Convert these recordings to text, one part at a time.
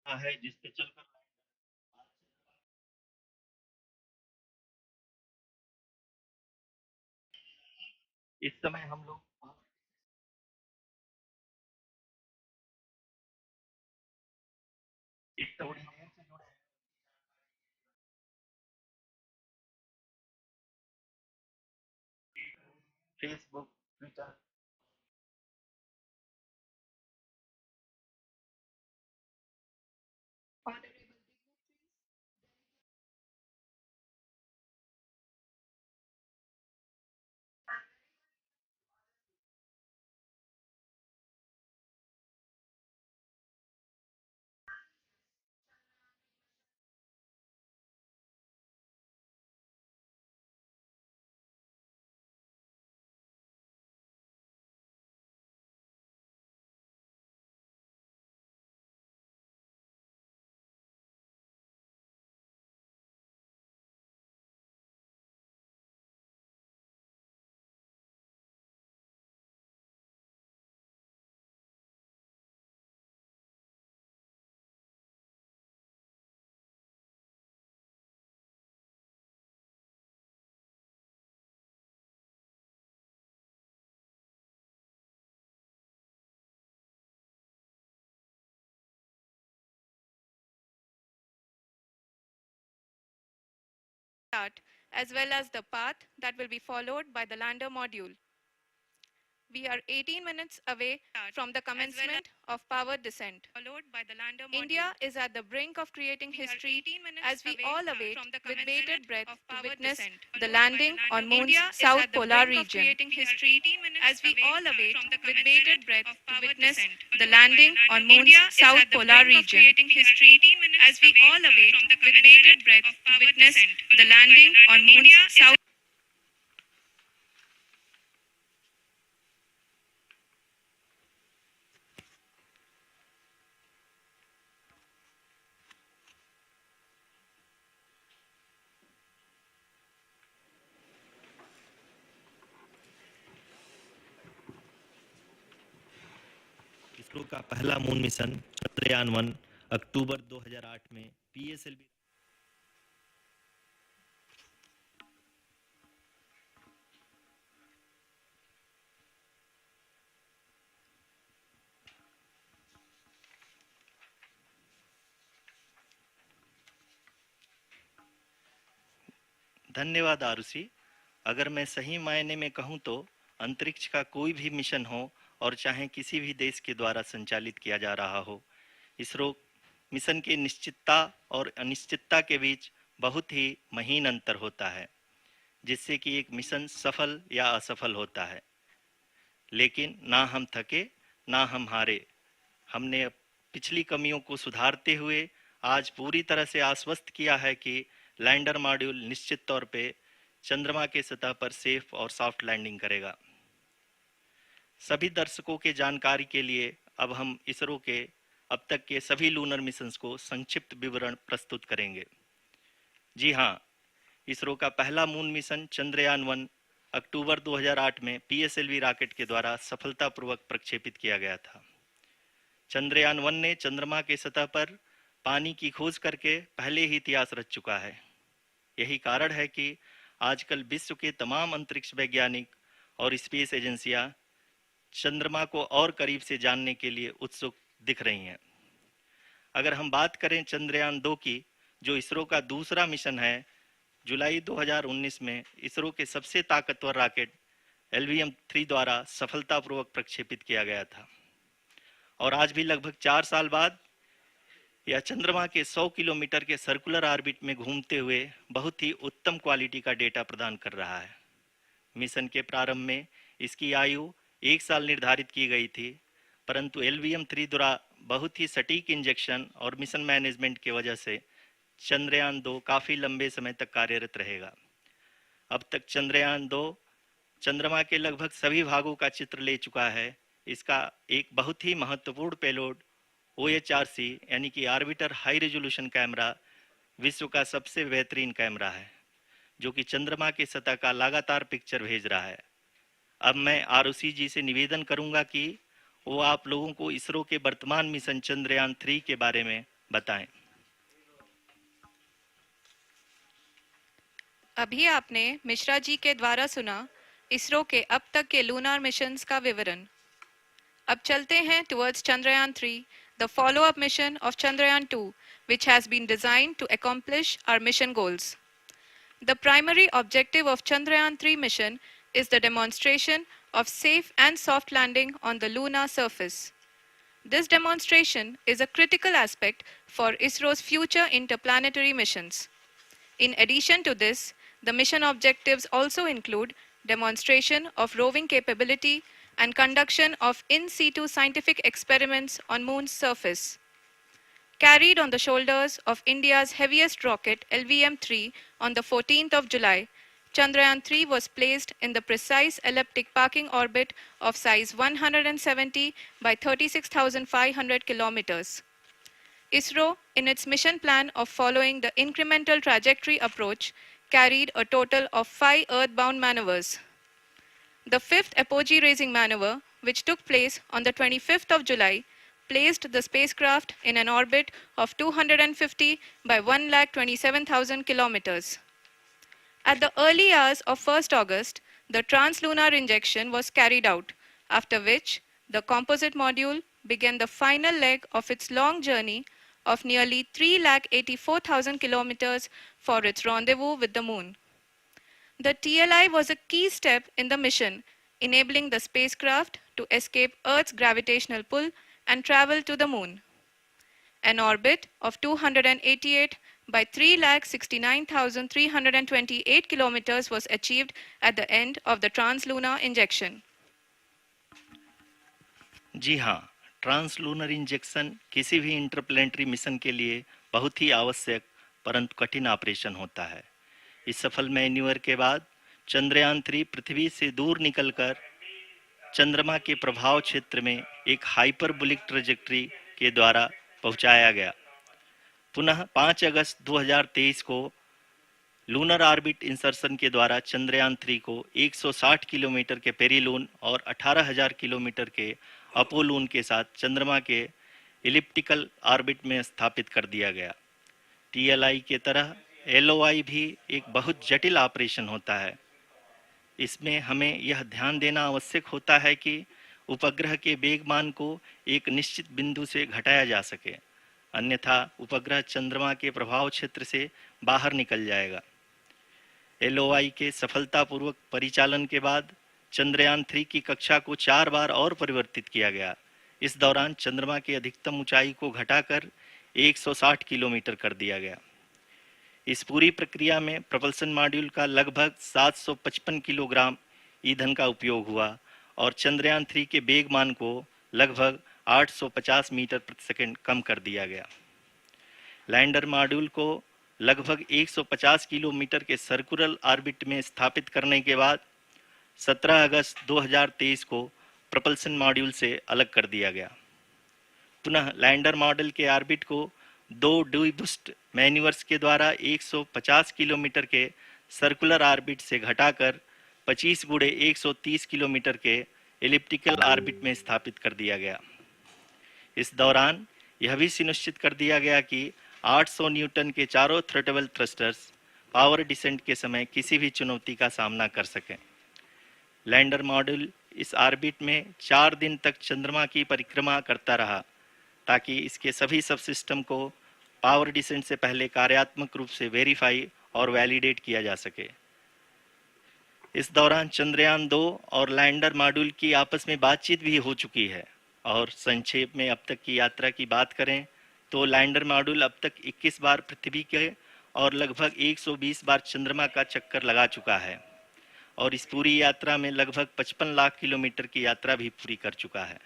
है जिससे चलकर इस समय हम लोग इस थोड़ी देर से जुड़े Facebook Twitter start, as well as the path that will be followed by the lander module. We are 18 minutes away from the commencement of powered descent. India is at the brink of creating history as we all await with bated breath to witness the landing on Moon's south polar region. As we all await with bated breath to witness the landing on Moon's south polar region. As we all await with bated breath to witness the landing on Moon's south. ISRO का पहला moon mission Chandrayaan 1 अक्टूबर 2008 में PSLV धन्यवाद आरुषि। अगर मैं सही मायने में कहूं तो अंतरिक्ष का कोई भी मिशन हो और चाहे किसी भी देश के द्वारा संचालित किया जा रहा हो, इसरो मिशन की निश्चितता और अनिश्चितता के बीच बहुत ही महीन अंतर होता है, जिससे कि एक मिशन सफल या असफल होता है। लेकिन ना हम थके ना हम हारे। हमने पिछली कमियों को सुधारते हुए आज पूरी तरह से आश्वस्त किया है कि लैंडर मॉड्यूल निश्चित तौर पे चंद्रमा के सतह पर सेफ और सॉफ्ट लैंडिंग करेगा। सभी दर्शकों के जानकारी के लिए अब हम इसरो के अब तक के सभी लूनर मिशंस को संक्षिप्त विवरण प्रस्तुत करेंगे। जी हाँ, इसरो का पहला मून मिशन चंद्रयान 1 अक्टूबर 2008 में पीएसएलवी रॉकेट के द्वारा सफलतापूर्वक प्रक्षेपित किया गया था। चंद्रयान 1 ने चंद्रमा के सतह पर पानी की खोज करके पहले ही इतिहास रच चुका है। यही कारण है कि आजकल विश्व के तमाम अंतरिक्ष वैज्ञानिक और स्पेस एजेंसियां चंद्रमा को और करीब से जानने के लिए उत्सुक दिख रही हैं। अगर हम बात करें चंद्रयान 2 की, जो इसरो का दूसरा मिशन है, जुलाई 2019 में इसरो के सबसे ताकतवर रॉकेट LVM-3 द्वारा सफलतापूर्वक प्रक्षेपित किया गया था और आज भी लगभग 4 साल बाद यह चंद्रमा के 100 किलोमीटर के सर्कुलर ऑर्बिट में घूमते हुए बहुत ही उत्तम क्वालिटी का डेटा प्रदान कर रहा है। मिशन के प्रारंभ में इसकी आयु 1 साल निर्धारित की गई थी, परंतु LVM-3 द्वारा बहुत ही सटीक इंजेक्शन और मिशन मैनेजमेंट की वजह से चंद्रयान 2 काफ़ी लंबे समय तक कार्यरत रहेगा। अब तक चंद्रयान 2 चंद्रमा के लगभग सभी भागों का चित्र ले चुका है। इसका एक बहुत ही महत्वपूर्ण पेलोड OHRC यानी कि ऑर्बिटर हाई रेजोल्यूशन कैमरा विश्व का सबसे बेहतरीन कैमरा है, जो कि चंद्रमा के सतह का लगातार पिक्चर भेज रहा है। अब मैं आरुषि जी से निवेदन करूंगा कि वो आप लोगों को इसरो के वर्तमान मिशन चंद्रयान 3 के बारे में बताएं। अभी आपने मिश्रा जी के द्वारा सुना इसरो के अब तक के लूनार मिशंस का विवरण। अब चलते हैं towards Chandrayaan-3, the follow-up mission of Chandrayaan-2, which has been designed to accomplish our mission goals. The primary objective of Chandrayaan-3 mission is the demonstration of safe and soft landing on the lunar surface. This demonstration is a critical aspect for ISRO's future interplanetary missions. In addition to this, the mission objectives also include demonstration of roving capability and conduction of in situ scientific experiments on Moon's surface. Carried on the shoulders of India's heaviest rocket LVM-3 on the 14th of July, Chandrayaan-3 was placed in the precise elliptic parking orbit of size 170 by 36,500 kilometers. ISRO, in its mission plan of following the incremental trajectory approach, carried a total of 5 earthbound maneuvers. The fifth apogee raising maneuver, which took place on the 25th of July, placed the spacecraft in an orbit of 250 by 1,27,000 kilometers. At the early hours of 1st August, the translunar injection was carried out, after which the composite module began the final leg of its long journey of nearly 3,84,000 kilometers for its rendezvous with the Moon. The TLI was a key step in the mission, enabling the spacecraft to escape Earth's gravitational pull and travel to the Moon. An orbit of 288 by 3,69,328 kilometers was achieved at the end of the translunar injection. जी हाँ, translunar injection किसी भी interplanetary mission के लिए बहुत ही आवश्यक परंतु कठिन operation होता है। इस सफल मैन्यूवर के बाद चंद्रयान-3 पृथ्वी से दूर निकलकर चंद्रमा के प्रभाव क्षेत्र में एक हाइपरबोलिक ट्रेजेक्टरी के द्वारा पहुंचाया गया। पुनः 5 अगस्त 2023 को लूनर ऑर्बिट इंसर्शन के द्वारा चंद्रयान-3 को 160 किलोमीटर के पेरिलून और 18,000 किलोमीटर के अपोलून के साथ चंद्रमा के इलिप्टिकल ऑर्बिट में स्थापित कर दिया गया। टीएलआई के तरह एलओआई भी एक बहुत जटिल ऑपरेशन होता है। इसमें हमें यह ध्यान देना आवश्यक होता है कि उपग्रह के वेगमान को एक निश्चित बिंदु से घटाया जा सके, अन्यथा उपग्रह चंद्रमा के प्रभाव क्षेत्र से बाहर निकल जाएगा। एलओआई के सफलतापूर्वक परिचालन के बाद चंद्रयान-3 की कक्षा को 4 बार और परिवर्तित किया गया। इस दौरान चंद्रमा की अधिकतम ऊंचाई को घटाकर 160 किलोमीटर कर दिया गया। इस पूरी प्रक्रिया में प्रपल्सन मॉड्यूल का लगभग 755 किलोग्राम ईंधन का उपयोग हुआ और चंद्रयान-3 के वेगमान को लगभग 850 मीटर प्रति सेकंड कम कर दिया गया। लैंडर मॉड्यूल को लगभग 150 किलोमीटर के सर्कुलर ऑर्बिट में स्थापित करने के बाद 17 अगस्त 2023 को प्रपल्सन मॉड्यूल से अलग कर दिया गया। पुनः लैंडर मॉडल के ऑर्बिट को 2 डीबूस्ट मैन्यूवर्स के द्वारा 150 किलोमीटर के सर्कुलर ऑर्बिट से घटाकर 25 गुणे 130 किलोमीटर के एलिप्टिकल ऑर्बिट में स्थापित कर दिया गया। इस दौरान यह भी सुनिश्चित कर दिया गया कि 800 न्यूटन के चारों थ्रोटेबल थ्रस्टर्स पावर डिसेंट के समय किसी भी चुनौती का सामना कर सकें। लैंडर मॉड्यूल इस ऑर्बिट में 4 दिन तक चंद्रमा की परिक्रमा करता रहा ताकि इसके सभी सब सिस्टम को पावर डिसेंट से पहले कार्यात्मक रूप से वेरीफाई और वैलिडेट किया जा सके। इस दौरान चंद्रयान-2 और लैंडर मॉड्यूल की आपस में बातचीत भी हो चुकी है। और संक्षेप में अब तक की यात्रा की बात करें तो लैंडर मॉड्यूल अब तक 21 बार पृथ्वी के और लगभग 120 बार चंद्रमा का चक्कर लगा चुका है और इस पूरी यात्रा में लगभग 55 लाख किलोमीटर की यात्रा भी पूरी कर चुका है।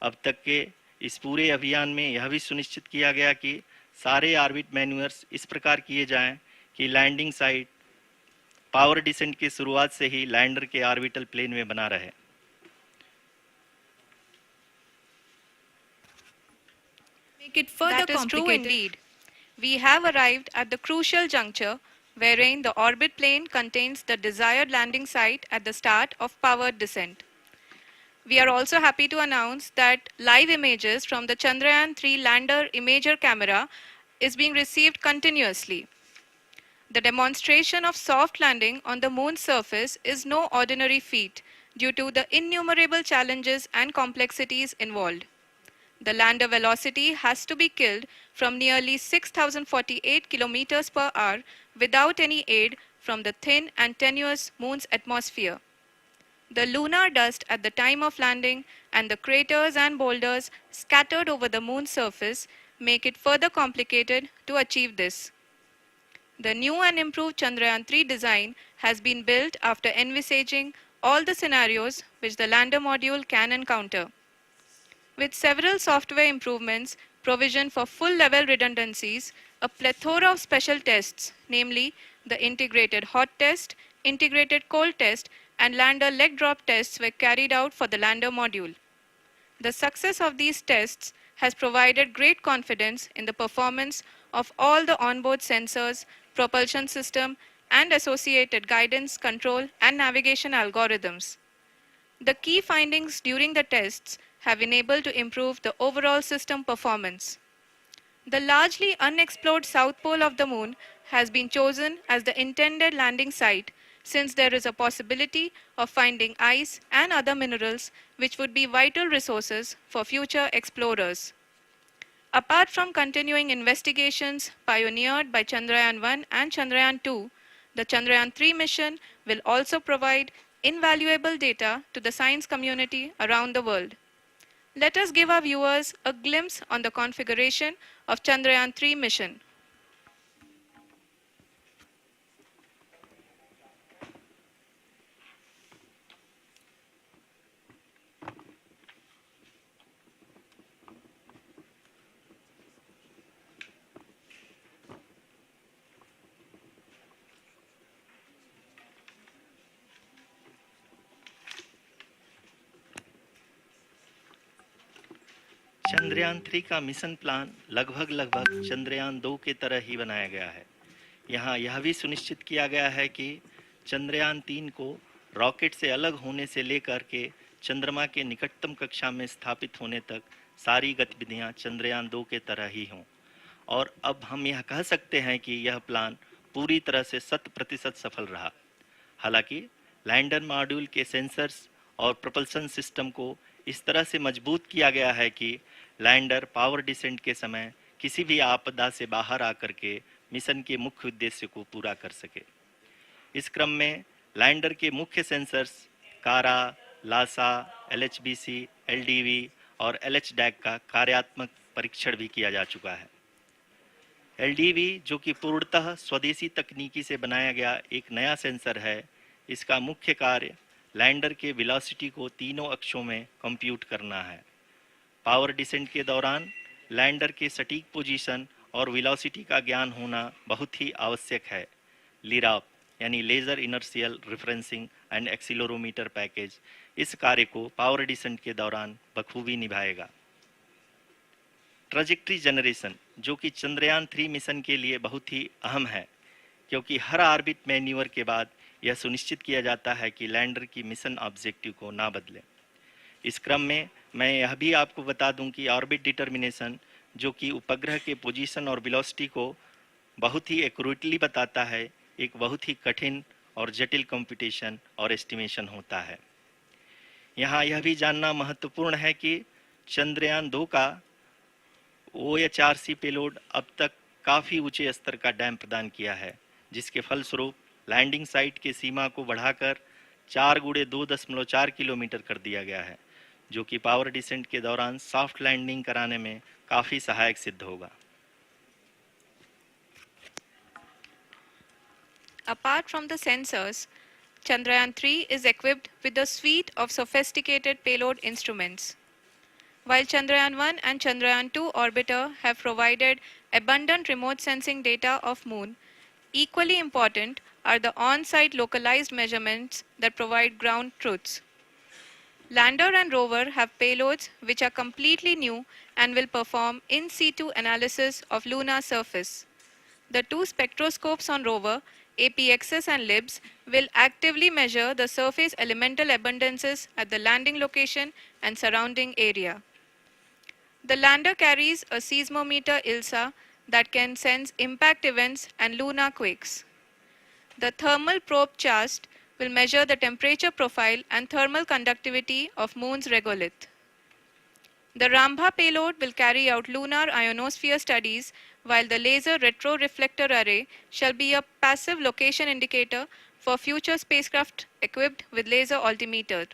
अब तक के इस पूरे अभियान में यह भी सुनिश्चित किया गया कि सारे ऑर्बिट मैन्यूवर्स इस प्रकार किए जाएं कि लैंडिंग साइट पावर डिसेंट की शुरुआत से ही लैंडर के ऑर्बिटल प्लेन में बना रहे। Make it further complicated. That is true indeed. We have arrived at the crucial juncture wherein the orbit plane contains the desired landing site at the start of powered descent. We are also happy to announce that live images from the Chandrayaan-3 lander imager camera is being received continuously. The demonstration of soft landing on the moon's surface is no ordinary feat due to the innumerable challenges and complexities involved. The lander velocity has to be killed from nearly 6,048 kilometers per hour without any aid from the thin and tenuous moon's atmosphere. The lunar dust at the time of landing and the craters and boulders scattered over the moon's surface make it further complicated to achieve this. The new and improved Chandrayaan-3 design has been built after envisaging all the scenarios which the lander module can encounter. With several software improvements, provision for full-level redundancies, a plethora of special tests, namely the integrated hot test, integrated cold test, and lander leg drop tests were carried out for the lander module. The success of these tests has provided great confidence in the performance of all the onboard sensors, propulsion system, and associated guidance, control, and navigation algorithms. The key findings during the tests have enabled to improve the overall system performance. The largely unexplored south pole of the moon has been chosen as the intended landing site since there is a possibility of finding ice and other minerals which would be vital resources for future explorers. Apart from continuing investigations pioneered by Chandrayaan-1 and Chandrayaan-2, the Chandrayaan-3 mission will also provide invaluable data to the science community around the world. Let us give our viewers a glimpse on the configuration of Chandrayaan-3 mission. Chandrayaan 3 का mission plan लगभग चंद्रयान 2 के तरह ही बनाया गया है। यहाँ यह भी सुनिश्चित किया गया है कि चंद्रयान 3 को रॉकेट से अलग होने से लेकर के चंद्रमा के निकटतम कक्षा में स्थापित होने तक सारी गतिविधियां चंद्रयान 2 के तरह ही हों। और अब हम यह कह सकते हैं कि यह प्लान पूरी तरह से 100% सफल रहा। हालांकि लैंडर मॉड्यूल के सेंसर्स और propulsion सिस्टम को इस तरह से मजबूत किया गया है कि लैंडर पावर डिसेंट के समय किसी भी आपदा से बाहर आकर के मिशन के मुख्य उद्देश्य को पूरा कर सके। इस क्रम में लैंडर के मुख्य सेंसर्स कारा, लासा, LHBC, LDV और LHDAC का कार्यात्मक परीक्षण भी किया जा चुका है। LDV जो कि पूर्णतः स्वदेशी तकनीकी से बनाया गया एक नया सेंसर है, इसका मुख्य कार्य लैंडर के वेलोसिटी को तीनों अक्षों में कंप्यूट करना है। पावर डिसेंट के दौरान लैंडर के सटीक पोजीशन और वेलोसिटी का ज्ञान होना बहुत ही आवश्यक है। लिराप यानी laser inertial referencing and accelerometer package इस कार्य को पावर डिसेंट के दौरान बखूबी निभाएगा। ट्रैजेक्टरी जनरेशन जो कि चंद्रयान 3 मिशन के लिए बहुत ही अहम है, क्योंकि हर ऑर्बिट मैन्यूवर के बाद यह सुनिश्चित किया जाता है कि लैंडर की मिशन ऑब्जेक्टिव को ना बदले। इस क्रम में मैं यह भी आपको बता दूं कि ऑर्बिट डिटर्मिनेशन जो कि उपग्रह के पोजीशन और वेलोसिटी को बहुत ही एक्यूरेटली बताता है, एक बहुत ही कठिन और जटिल कंप्यूटेशन और एस्टिमेशन होता है। यहाँ यह भी जानना महत्वपूर्ण है कि चंद्रयान 2 का OHRC पेलोड अब तक काफ़ी ऊंचे स्तर का डैम प्रदान किया है, जिसके फलस्वरूप लैंडिंग साइट के सीमा को बढ़ाकर 4 × 2.4 किलोमीटर कर दिया गया है, जो कि पावर डिसेंट के दौरान सॉफ्ट लैंडिंग कराने में काफ़ी सहायक सिद्ध होगा। Apart from the sensors, Chandrayaan-3 is equipped with a suite of sophisticated payload instruments. While Chandrayaan-1 and Chandrayaan-2 orbiter have provided abundant remote sensing data of Moon, equally important are the on-site localized measurements that provide ground truths. Lander and rover have payloads which are completely new and will perform in situ analysis of lunar surface. The two spectroscopes on rover APXs and LIBs will actively measure the surface elemental abundances at the landing location and surrounding area. The lander carries a seismometer ILSA that can sense impact events and lunar quakes. The thermal probe CHAST will measure the temperature profile and thermal conductivity of Moon's regolith. The Rambha payload will carry out lunar ionosphere studies, while the laser retroreflector array shall be a passive location indicator for future spacecraft equipped with laser altimeter.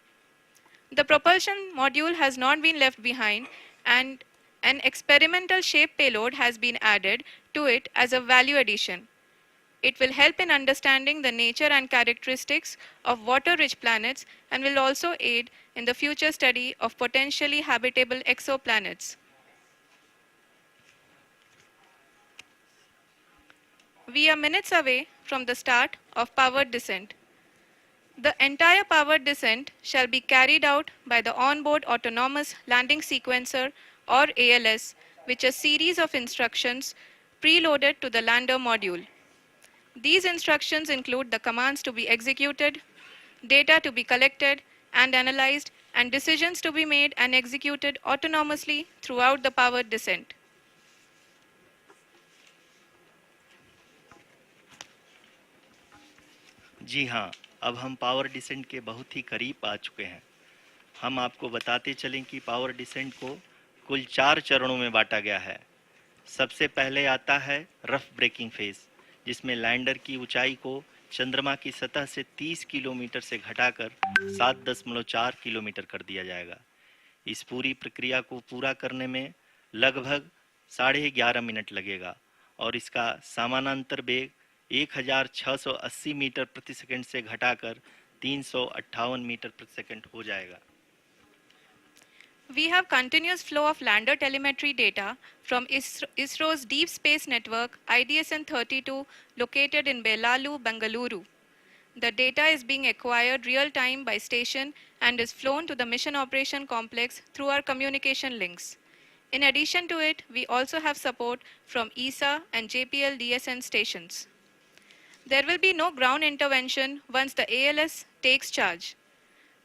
The propulsion module has not been left behind, and an experimental shape payload has been added to it as a value addition. It will help in understanding the nature and characteristics of water-rich planets and will also aid in the future study of potentially habitable exoplanets. We are minutes away from the start of powered descent. The entire powered descent shall be carried out by the onboard autonomous landing sequencer, or ALS, which is a series of instructions preloaded to the lander module. These instructions include the commands to be executed, data to be collected and analyzed, and decisions to be made and executed autonomously throughout the powered descent. जी हाँ, अब हम power descent के बहुत ही करीब आ चुके हैं। हम आपको बताते चलें कि पावर डिसेंट को कुल 4 चरणों में बांटा गया है। सबसे पहले आता है रफ ब्रेकिंग फेज, जिसमें लैंडर की ऊंचाई को चंद्रमा की सतह से 30 किलोमीटर से घटाकर 7.4 किलोमीटर कर दिया जाएगा। इस पूरी प्रक्रिया को पूरा करने में लगभग 11.5 मिनट लगेगा और इसका समानांतर वेग 1680 मीटर प्रति सेकंड से घटाकर 358 मीटर प्रति सेकंड हो जाएगा। We have continuous flow of lander telemetry data from ISRO's Deep Space Network IDSN-32 located in Belalu, Bengaluru. The data is being acquired real-time by station and is flown to the Mission Operation Complex through our communication links. In addition to it, we also have support from ESA and JPL DSN stations. There will be no ground intervention once the ALS takes charge.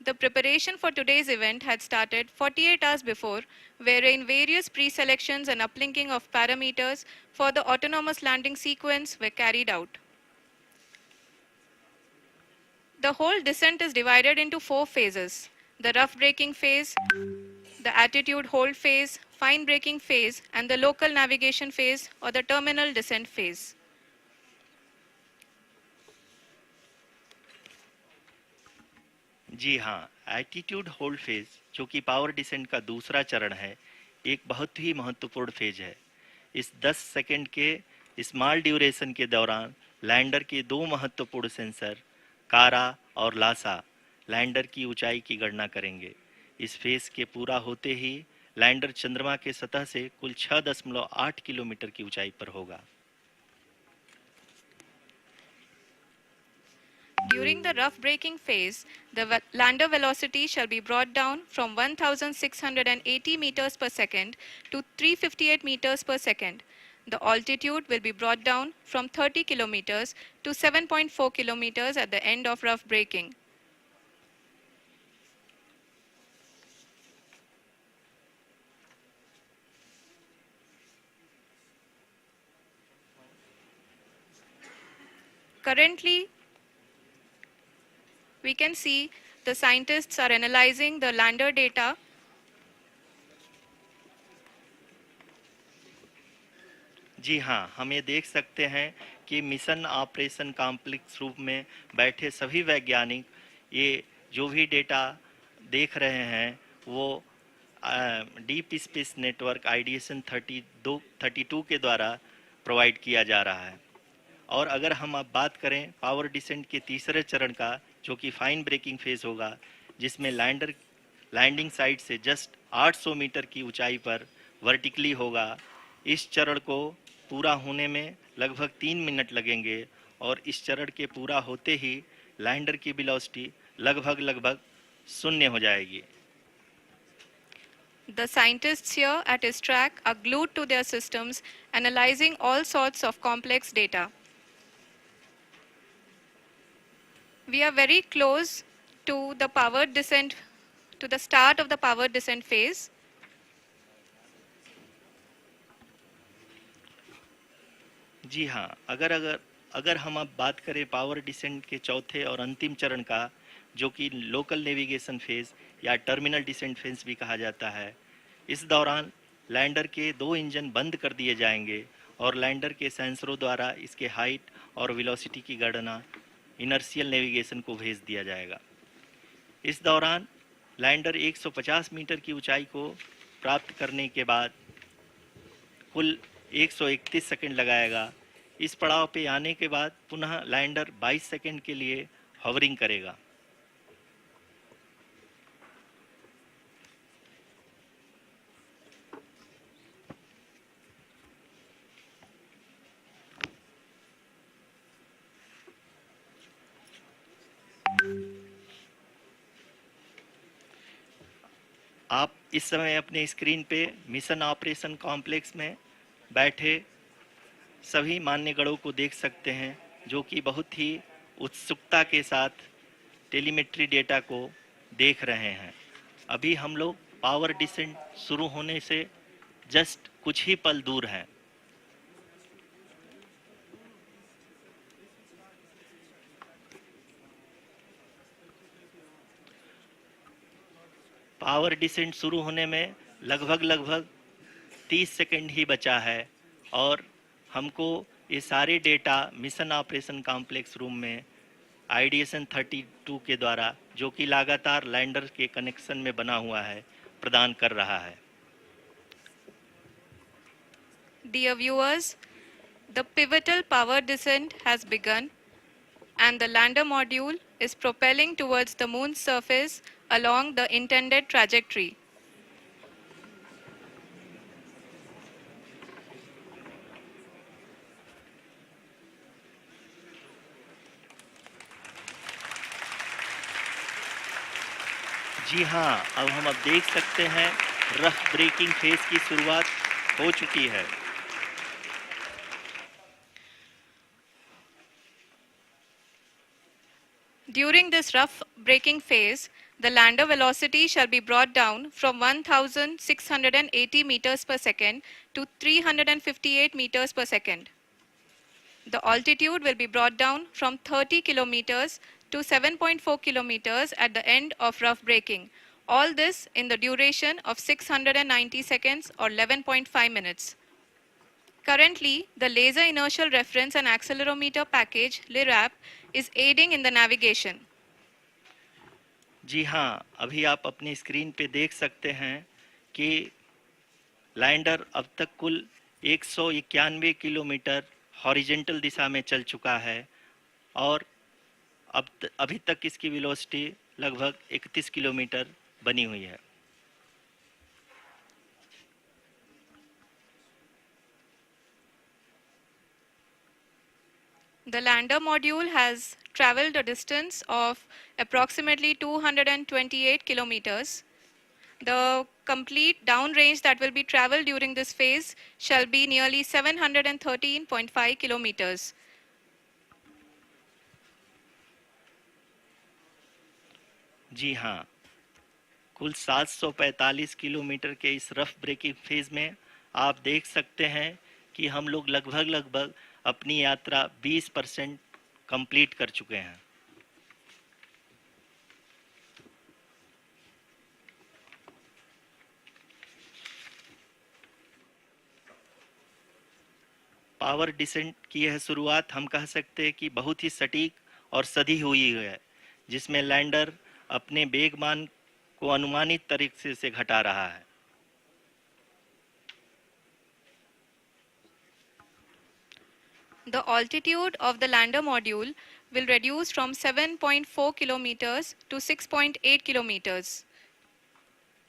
The preparation for today's event had started 48 hours before, wherein various pre-selections and uplinking of parameters for the autonomous landing sequence were carried out. The whole descent is divided into 4 phases: the rough braking phase, the attitude hold phase, fine braking phase, and the local navigation phase or the terminal descent phase. जी हाँ, attitude hold phase, जो कि power descent का दूसरा चरण है, एक बहुत ही महत्वपूर्ण फेज है। इस 10 सेकंड के स्मॉल ड्यूरेशन के दौरान लैंडर के 2 महत्वपूर्ण सेंसर कारा और लासा लैंडर की ऊंचाई की गणना करेंगे। इस फेज के पूरा होते ही लैंडर चंद्रमा के सतह से कुल 6.8 किलोमीटर की ऊंचाई पर होगा। During the rough braking phase, the lander velocity shall be brought down from 1680 meters per second to 358 meters per second. The altitude will be brought down from 30 kilometers to 7.4 kilometers at the end of rough braking. Currently, we can see the scientists are analyzing the lander data. जी हाँ, हम ये देख सकते हैं कि mission operation complex रूप में बैठे सभी वैज्ञानिक ये जो भी डेटा देख रहे हैं वो डीप स्पेस नेटवर्क IDSN 32 के द्वारा प्रोवाइड किया जा रहा है। और अगर हम अब बात करें पावर डिसेंट के तीसरे चरण का, जो कि फाइन ब्रेकिंग फेज होगा, जिसमें लैंडिंग साइट से जस्ट 800 मीटर की ऊंचाई पर वर्टिकली होगा। इस चरण को पूरा होने में लगभग 3 मिनट लगेंगे और इस चरण के पूरा होते ही लैंडर की वेलोसिटी लगभग 0 हो जाएगी। The scientists here at his track are glued to their systems, analyzing all sorts of complex data. We are very close to the powered descent, to the start of the powered descent phase. जी हाँ, अगर अगर अगर हम अब बात करें power descent के चौथे और अंतिम चरण का, जो कि लोकल नेविगेशन फेज या टर्मिनल डिसेंट फेज भी कहा जाता है, इस दौरान लैंडर के 2 इंजन बंद कर दिए जाएंगे और लैंडर के सेंसरों द्वारा इसके हाइट और वेलोसिटी की गणना इनर्शियल नेविगेशन को भेज दिया जाएगा। इस दौरान लैंडर 150 मीटर की ऊंचाई को प्राप्त करने के बाद कुल 131 सेकंड लगाएगा। इस पड़ाव पे आने के बाद पुनः लैंडर 22 सेकंड के लिए हॉवरिंग करेगा। आप इस समय अपने स्क्रीन पे मिशन ऑपरेशन कॉम्प्लेक्स में बैठे सभी मान्यगणों को देख सकते हैं, जो कि बहुत ही उत्सुकता के साथ टेलीमेट्री डेटा को देख रहे हैं। अभी हम लोग पावर डिसेंट शुरू होने से जस्ट कुछ ही पल दूर हैं। पावर डिसेंट शुरू होने में लगभग 30 सेकंड ही बचा है और हमको ये सारे data mission operation complex room में आईडीएसएन 32 के द्वारा, जो कि लगातार लैंडर के कनेक्शन में बना हुआ है, प्रदान कर रहा है। Dear viewers, the pivotal power descent has begun and the lander module is propelling towards the moon's surface along the intended trajectory. जी हाँ, अब देख सकते हैं रफ ब्रेकिंग फेज की शुरुआत हो चुकी है। During this rough braking phase, the lander velocity shall be brought down from 1680 meters per second to 358 meters per second. The altitude will be brought down from 30 kilometers to 7.4 kilometers at the end of rough braking. All this in the duration of 690 seconds or 11.5 minutes. Currently, the Laser Inertial Reference and Accelerometer package (LIRAP) is aiding in the navigation. जी हाँ, अभी आप अपनी screen पे देख सकते हैं कि lander अब तक कुल 191 किलोमीटर हॉरिजेंटल दिशा में चल चुका है और अभी तक इसकी वेलोसिटी लगभग 31 किलोमीटर बनी हुई है। The lander module has traveled a distance of approximately 228 kilometers. The complete downrange that will be traveled during this phase shall be nearly 713.5 kilometers. जी हाँ, कुल 745 किलोमीटर के इस रफ ब्रेकिंग फेज में आप देख सकते हैं कि हम लोग लगभग अपनी यात्रा 20% कंप्लीट कर चुके हैं। पावर डिसेंट की यह शुरुआत हम कह सकते हैं कि बहुत ही सटीक और सधी हुई है, जिसमें लैंडर अपने वेगमान को अनुमानित तरीके से घटा रहा है। The altitude of the lander module will reduce from 7.4 kilometers to 6.8 kilometers.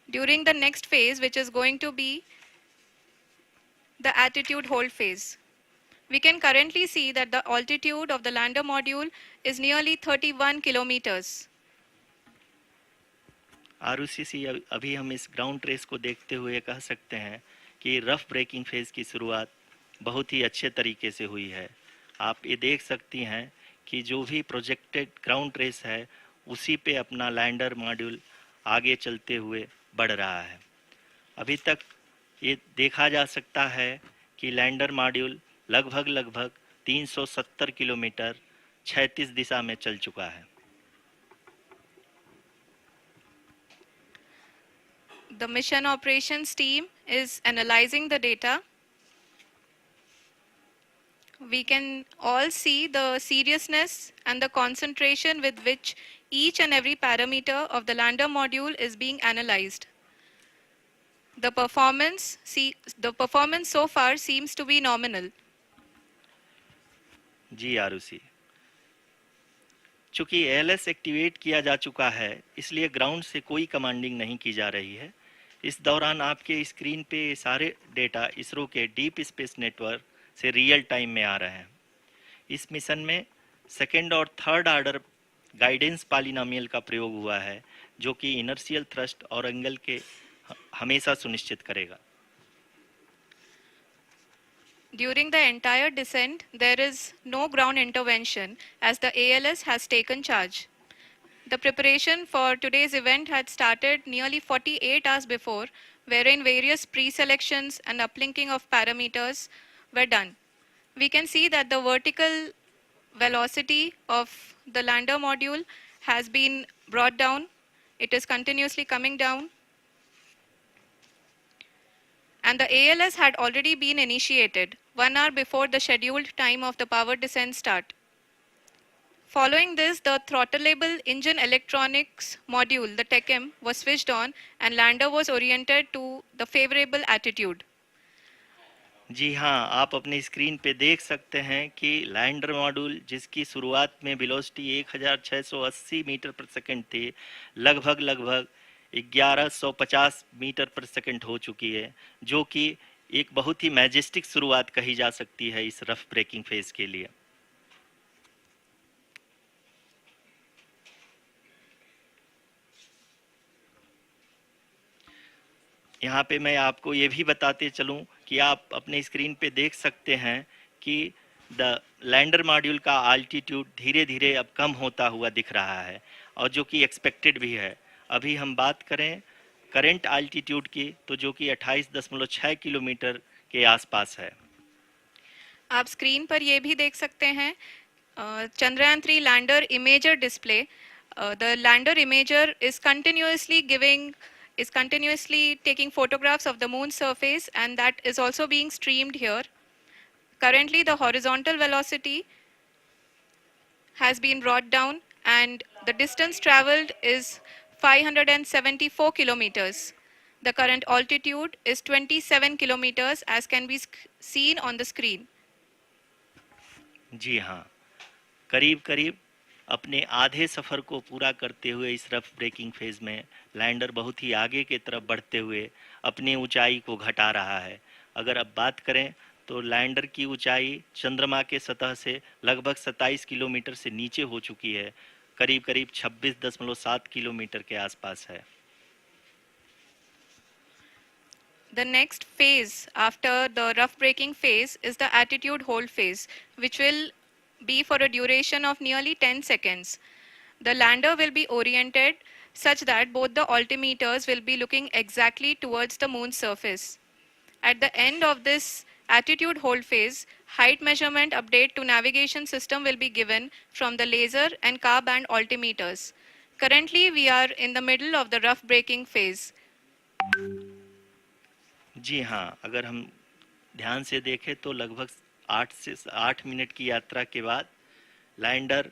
During the next phase, which is going to be the attitude hold phase. We can currently see that the altitude of the lander module is nearly 31 kilometers. Arushi अभी हम इस ground trace को देखते हुए कह सकते हैं कि रफ ब्रेकिंग फेज की शुरुआत बहुत ही अच्छे तरीके से हुई है। आप ये देख सकती हैं कि जो भी प्रोजेक्टेड ग्राउंड ट्रेस है उसी पे अपना लैंडर मॉड्यूल आगे चलते हुए बढ़ रहा है। अभी तक ये देखा जा सकता है कि लैंडर मॉड्यूल लगभग 370 किलोमीटर क्षैतिज दिशा में चल चुका है। The mission operations team is analyzing the data. We can all see the seriousness and the concentration with which each and every parameter of the lander module is being analyzed. The performance, the performance so far seems to be nominal. जी आरुषि, चूंकि ALS activate किया जा चुका है इसलिए ground से कोई commanding नहीं की जा रही है। इस दौरान आपके स्क्रीन पे सारे डेटा इसरो के डीप स्पेस नेटवर्क से रियल टाइम में आ रहे हैं। इस मिशन में सेकेंड और थर्ड ऑर्डर गाइडेंस पॉलिनोमियल का प्रयोग हुआ है जो कि इनर्शियल थ्रस्ट और एंगल के हमेशा सुनिश्चित करेगा। During the entire descent, there is no ground intervention as the ALS has taken charge. The preparation for today's event had started nearly 48 hours before, wherein various pre-selections and uplinking of parameters were done. We can see that the vertical velocity of the lander module has been brought down. It is continuously coming down. And the ALS had already been initiated 1 hour before the scheduled time of the power descent start. Following this, the throttleable engine electronics module, the TECM, was switched on and lander was oriented to the favorable attitude. जी हाँ, आप अपनी screen पे देख सकते हैं कि lander module जिसकी शुरुआत में वेलोसिटी 1680 मीटर पर सेकंड थी, लगभग 1150 मीटर पर सेकंड हो चुकी है, जो कि एक बहुत ही मैजेस्टिक शुरुआत कही जा सकती है इस रफ ब्रेकिंग फेज के लिए। यहाँ पे मैं आपको ये भी बताते चलूँ कि आप अपने स्क्रीन पे देख सकते हैं कि द लैंडर मॉड्यूल का आल्टीट्यूड धीरे धीरे अब कम होता हुआ दिख रहा है और जो कि एक्सपेक्टेड भी है। अभी हम बात करें करंट आल्टीट्यूड की तो जो कि 28.6 किलोमीटर के आसपास है। आप स्क्रीन पर ये भी देख सकते हैं Chandrayaan-3 lander imager display. The lander imager is continuously taking photographs of the moon's surface, and that is also being streamed here. Currently, the horizontal velocity has been brought down, and the distance traveled is 574 kilometers. The current altitude is 27 kilometers, as can be seen on the screen. जी हाँ, करीब करीब अपने आधे सफ़र को पूरा करते हुए इस रफ ब्रेकिंग फेज में लैंडर बहुत ही आगे की तरफ बढ़ते हुए अपनी ऊंचाई को घटा रहा है। अगर अब बात करें तो लैंडर की ऊंचाई चंद्रमा के सतह से लगभग 27 किलोमीटर से नीचे हो चुकी है, करीब करीब 26.7 किलोमीटर के आसपास है। The next phase after the rough braking phase is the attitude hold phase, which will be for a duration of nearly 10 seconds. The lander will be oriented such that both the altimeters will be looking exactly towards the moon's surface. At the end of this attitude hold phase, height measurement update to navigation system will be given from the laser and car band altimeters. Currently, we are in the middle of the rough braking phase. जी हाँ, अगर हम ध्यान से देखें तो लगभग 8 minute की यात्रा के बाद लैंडर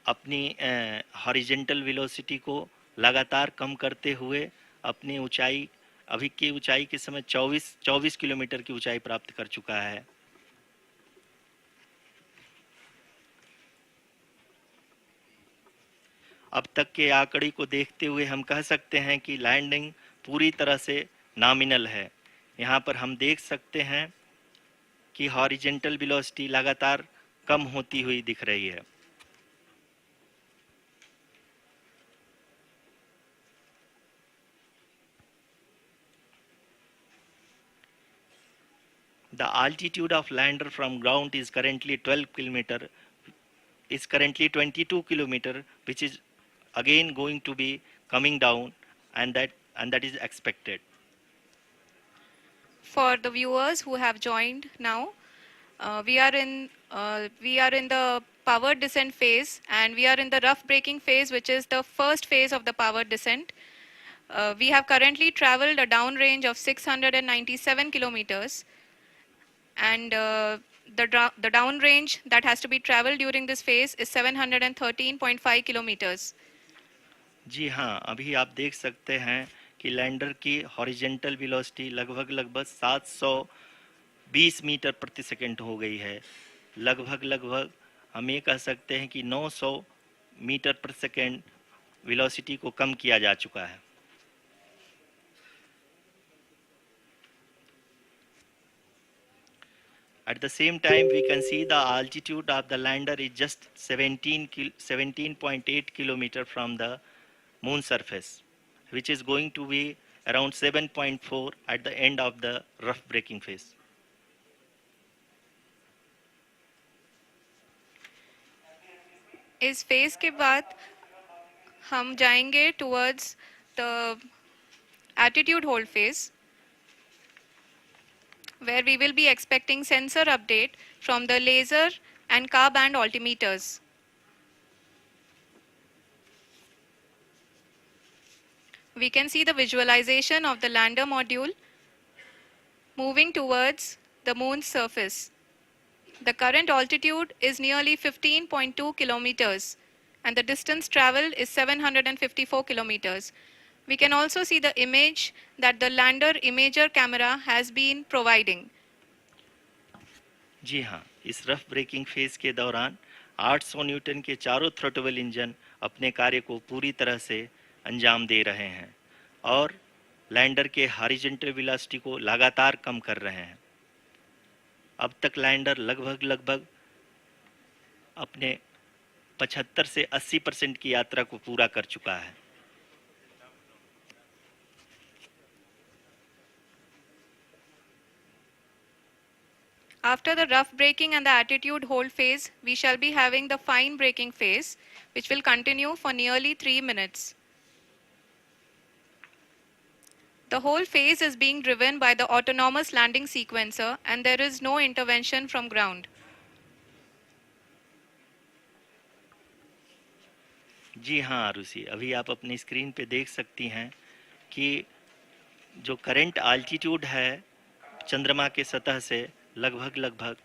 अपनी हॉरिजेंटल वेलोसिटी को लगातार कम करते हुए अपनी ऊंचाई अभी की ऊंचाई के समय 24 किलोमीटर की ऊंचाई प्राप्त कर चुका है। अब तक के आंकड़े को देखते हुए हम कह सकते हैं कि लैंडिंग पूरी तरह से नॉमिनल है। यहाँ पर हम देख सकते हैं कि हॉरिजेंटल वेलोसिटी लगातार कम होती हुई दिख रही है। The altitude of lander from ground is currently 12 kilometer is currently 22 kilometer, which is again going to be coming down, and that is expected. For the viewers who have joined now, we are in the power descent phase, and we are in the rough braking phase, which is the first phase of the power descent. We have currently traveled a downrange of 697 kilometers, and the downrange that has to be traveled during this phase is 713.5 kilometers. जी हाँ, अभी आप देख सकते हैं कि lander की horizontal velocity लगभग 720 metre प्रति सेकंड हो गई है। लगभग हम ये कह सकते हैं कि 900 मीटर प्रति सेकंड वेलोसिटी को कम किया जा चुका है। At the same time, we can see the altitude of the lander is just 17.8 kilometer from the moon surface, which is going to be around 7.4 at the end of the rough braking phase. इस phase के बाद हम जाएंगे towards the attitude hold phase, where we will be expecting sensor update from the laser and car band altimeters. We can see the visualization of the lander module moving towards the moon's surface. The current altitude is nearly 15.2 kilometers, and the distance traveled is 754 kilometers. We can also see the image that the lander imager camera has been providing. जी हाँ, इस rough breaking phase के दौरान 800 Newton के चारों throttle engine अपने कार्य को पूरी तरह से अंजाम दे रहे हैं और लैंडर के हॉरिजॉन्टल वेलोसिटी को लगातार कम कर रहे हैं। अब तक लैंडर लगभग अपने 75 से 80% की यात्रा को पूरा कर चुका है। After the rough braking and the attitude hold phase, we shall be having the fine braking phase, which will continue for nearly 3 minutes. The whole phase is being driven by the autonomous landing sequencer, and there is no intervention from ground. जी हाँ आरुषि, अभी आप अपनी screen पे देख सकती हैं कि जो करंट आल्टीट्यूड है चंद्रमा के सतह से लगभग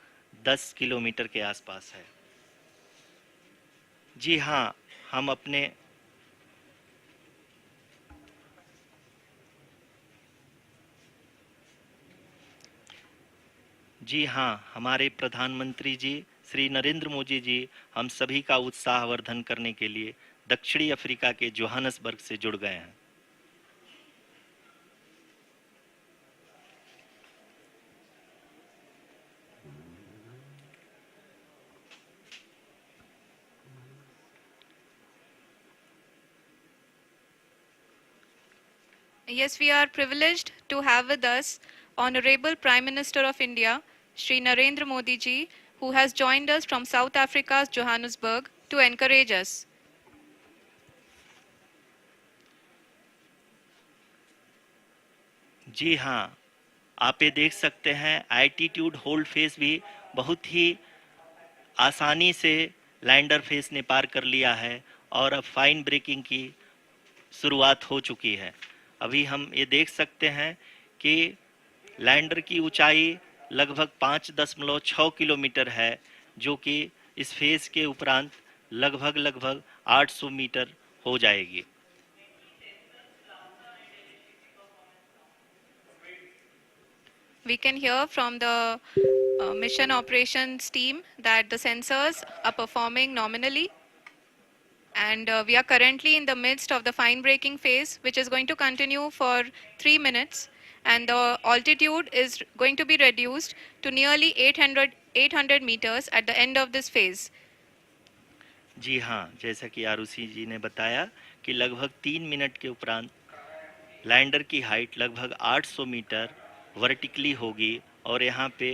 10 किलोमीटर के आसपास है। जी हाँ, हम अपने जी हाँ, हमारे प्रधानमंत्री जी श्री नरेंद्र मोदी जी हम सभी का उत्साहवर्धन करने के लिए दक्षिणी अफ्रीका के जोहानसबर्ग से जुड़ गए हैं। Yes, we are privileged to have with us Honorable Prime Minister of India, Shri Narendra Modi ji, who has joined us from South Africa's Johannesburg to encourage us. जी हाँ, आप ये देख सकते हैं एल्टीट्यूड होल्ड फेस भी बहुत ही आसानी से लैंडर फेस ने पार कर लिया है और अब फाइन ब्रेकिंग की शुरुआत हो चुकी है। अभी हम ये देख सकते हैं कि लैंडर की ऊंचाई लगभग 5.6 किलोमीटर है, जो कि इस फेज के उपरांत लगभग 800 मीटर हो जाएगी। We can hear from the mission operations team that the sensors are performing nominally, and we are currently in the midst of the fine braking phase, which is going to continue for 3 minutes, and the altitude is going to be reduced to nearly 800 meters at the end of this phase. जी हाँ, जैसा कि आरुषि जी ने बताया कि लगभग 3 minute के उपरांत lander की हाइट लगभग 800 मीटर वर्टिकली होगी और यहाँ पे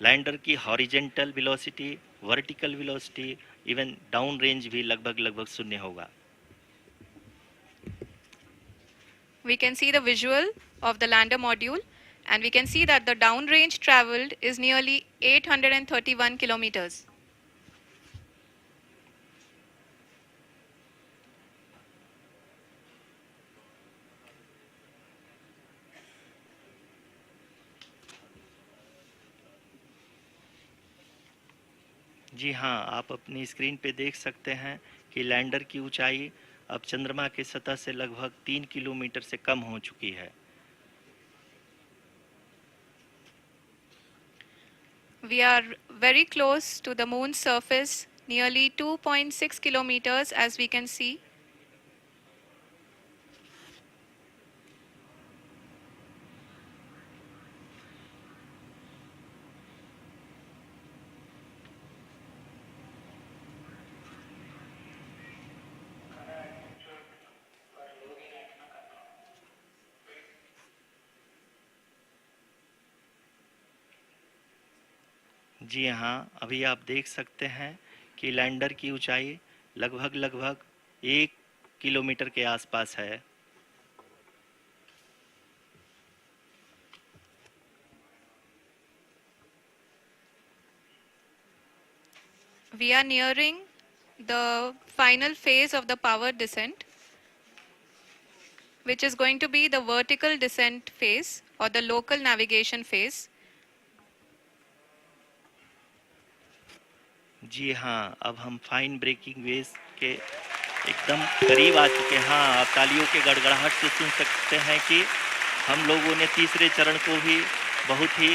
लैंडर की horizontal velocity, vertical velocity even down range भी लगभग लगभग शून्य होगा। We can see the visual of the lander module, and we can see that the downrange traveled is nearly 831 kilometers. जी हाँ, आप अपनी स्क्रीन पे देख सकते हैं कि लैंडर की ऊंचाई अब चंद्रमा की सतह से लगभग 3 किलोमीटर से कम हो चुकी है। We are very close to the moon's surface, nearly 2.6 kilometers, as we can see. जी हाँ, अभी आप देख सकते हैं कि लैंडर की ऊंचाई लगभग लगभग 1 किलोमीटर के आसपास है। We are nearing the final phase of the power descent, which is going to be the vertical descent phase or the local navigation phase. जी हाँ, अब हम फाइन ब्रेकिंग वेव्स के एकदम करीब आ चुके हैं। हाँ, आप तालियों के गड़गड़ाहट से सुन सकते हैं कि हम लोगों ने तीसरे चरण को भी बहुत ही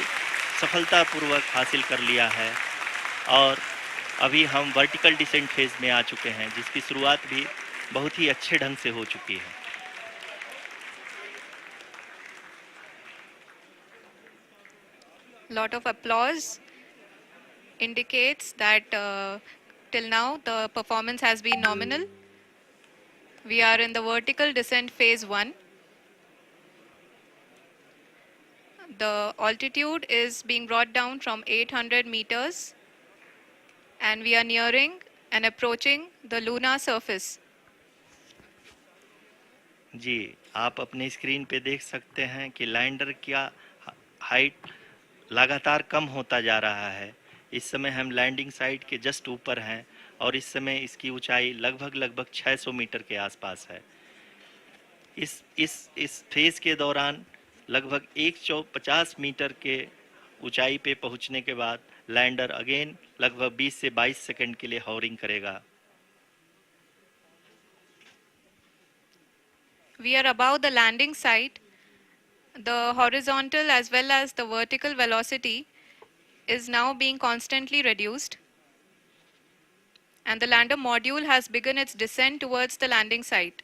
सफलतापूर्वक हासिल कर लिया है और अभी हम वर्टिकल डिसेंट फेज में आ चुके हैं, जिसकी शुरुआत भी बहुत ही अच्छे ढंग से हो चुकी है। Lot of applause indicates that till now the performance has been nominal. We are in the vertical descent phase 1. The altitude is being brought down from 800 meters, and we are nearing and approaching the lunar surface. जी, आप अपने screen पे देख सकते हैं कि lander का height लगातार कम होता जा रहा है। इस समय हम लैंडिंग साइट के जस्ट ऊपर हैं और इस समय इसकी ऊंचाई लगभग लगभग 600 मीटर के आसपास है। इस फेज के दौरान लगभग 150 मीटर के ऊंचाई पे पहुंचने के बाद लैंडर अगेन लगभग 20 से 22 सेकंड के लिए हॉवरिंग करेगा। We are above the landing site. The horizontal as well as the vertical velocity is now being constantly reduced, and the lander module has begun its descent towards the landing site.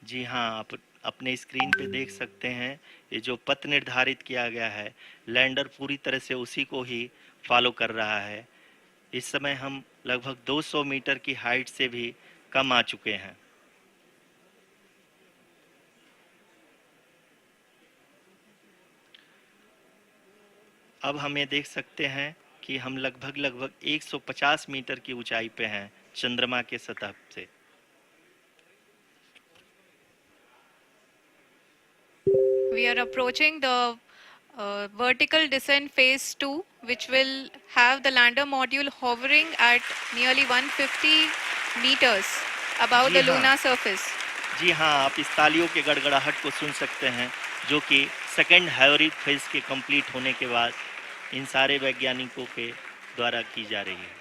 जी हाँ, आप अपने screen पे देख सकते हैं ये जो पथ निर्धारित किया गया है, लैंडर पूरी तरह से उसी को ही फॉलो कर रहा है। इस समय हम लगभग 200 मीटर की हाइट से भी कम आ चुके हैं। अब हम ये देख सकते हैं कि हम लगभग लगभग 150 मीटर की ऊंचाई पे हैं चंद्रमा के सतह से। We are approaching the vertical descent phase 2, which will have the lander module hovering at nearly 150 meters above ji the हाँ, lunar surface. जी हाँ, आप इस तालियों के गड़गड़ाहट को सुन सकते हैं, जो कि सेकंड हाइब्रिड फेज के कंप्लीट होने के बाद इन सारे वैज्ञानिकों के द्वारा की जा रही है।